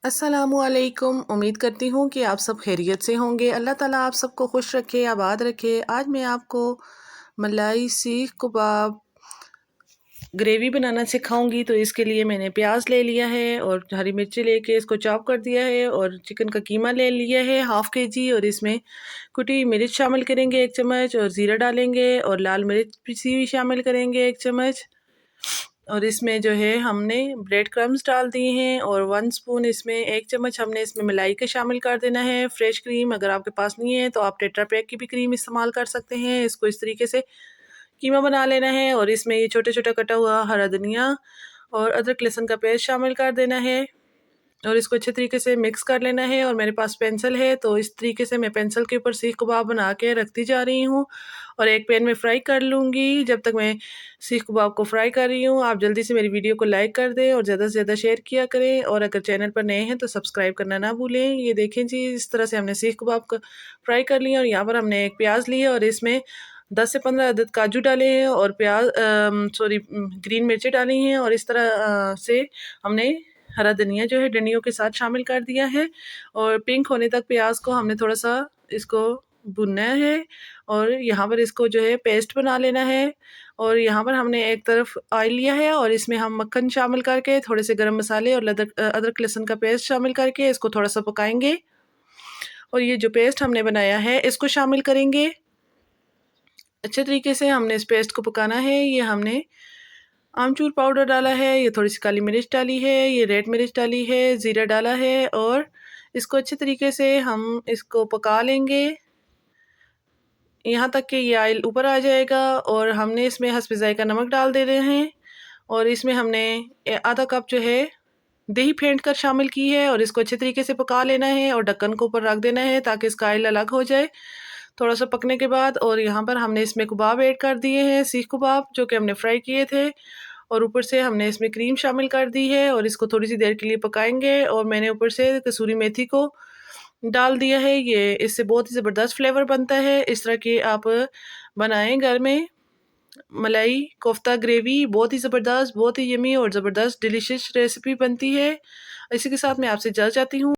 अस्सलामुअलैकुम। उम्मीद करती हूँ कि आप सब खैरियत से होंगे। अल्लाह ताला आप सबको खुश रखे, आबाद रखे। आज मैं आपको मलाई सीख कबाब ग्रेवी बनाना सिखाऊंगी। तो इसके लिए मैंने प्याज ले लिया है और हरी मिर्ची लेके इसको चॉप कर दिया है, और चिकन का कीमा ले लिया है 1/2 kg, और इसमें कुटी मिर्च शामिल करेंगे 1 चम्मच, और ज़ीरा डालेंगे, और लाल मिर्च पिसी हुई शामिल करेंगे 1 चम्मच। और इसमें जो है हमने ब्रेड क्रम्स डाल दिए हैं, और 1 स्पून इसमें 1 चम्मच हमने इसमें मलाई का शामिल कर देना है, फ्रेश क्रीम। अगर आपके पास नहीं है तो आप टेट्रा पैक की भी क्रीम इस्तेमाल कर सकते हैं। इसको इस तरीके से कीमा बना लेना है, और इसमें ये छोटे छोटे कटा हुआ हरा धनिया और अदरक लहसुन का पेस्ट शामिल कर देना है, और इसको अच्छे तरीके से मिक्स कर लेना है। और मेरे पास पेंसिल है, तो इस तरीके से मैं पेंसिल के ऊपर सीख कबाब बना के रखती जा रही हूँ, और एक पैन में फ्राई कर लूँगी। जब तक मैं सीख कबाब को फ्राई कर रही हूँ, आप जल्दी से मेरी वीडियो को लाइक कर दें और ज़्यादा से ज़्यादा शेयर किया करें, और अगर चैनल पर नए हैं तो सब्सक्राइब करना ना भूलें। ये देखें जी, इस तरह से हमने सीख कबाब को फ्राई कर लिया, और यहाँ पर हमने एक प्याज ली है, और इसमें 10 से 15 अदद काजू डाले हैं, और ग्रीन मिर्ची डाली हैं, और इस तरह से हमने हरा धनिया जो है डंडियों के साथ शामिल कर दिया है, और पिंक होने तक प्याज को हमने थोड़ा सा इसको भुनना है, और यहाँ पर इसको जो है पेस्ट बना लेना है। और यहाँ पर हमने एक तरफ ऑयल लिया है, और इसमें हम मक्खन शामिल करके, थोड़े से गरम मसाले और अदरक लहसुन का पेस्ट शामिल करके इसको थोड़ा सा पकाएंगे, और ये जो पेस्ट हमने बनाया है इसको शामिल करेंगे। अच्छे तरीके से हमने इस पेस्ट को पकाना है। ये हमने आमचूर पाउडर डाला है, ये थोड़ी सी काली मिर्च डाली है, ये रेड मिर्च डाली है, ज़ीरा डाला है, और इसको अच्छे तरीके से हम इसको पका लेंगे यहाँ तक कि ये ऑयल ऊपर आ जाएगा। और हमने इसमें हस्बे ज़ायक़ा नमक डाल दे रहे हैं, और इसमें हमने आधा कप जो है दही फेंट कर शामिल की है, और इसको अच्छे तरीके से पका लेना है, और ढक्कन को ऊपर रख देना है ताकि इसका ऑयल अलग हो जाए थोड़ा सा पकने के बाद। और यहाँ पर हमने इसमें कबाब ऐड कर दिए हैं, सीख कबाब जो कि हमने फ्राई किए थे, और ऊपर से हमने इसमें क्रीम शामिल कर दी है, और इसको थोड़ी सी देर के लिए पकाएंगे। और मैंने ऊपर से कसूरी मेथी को डाल दिया है, ये इससे बहुत ही ज़बरदस्त फ्लेवर बनता है। इस तरह के आप बनाएं घर में। मलाई कोफ्ता ग्रेवी बहुत ही ज़बरदस्त, बहुत ही यमी और ज़बरदस्त डिलीशियस रेसिपी बनती है। इसी के साथ मैं आपसे इजाज़त चाहती हूँ।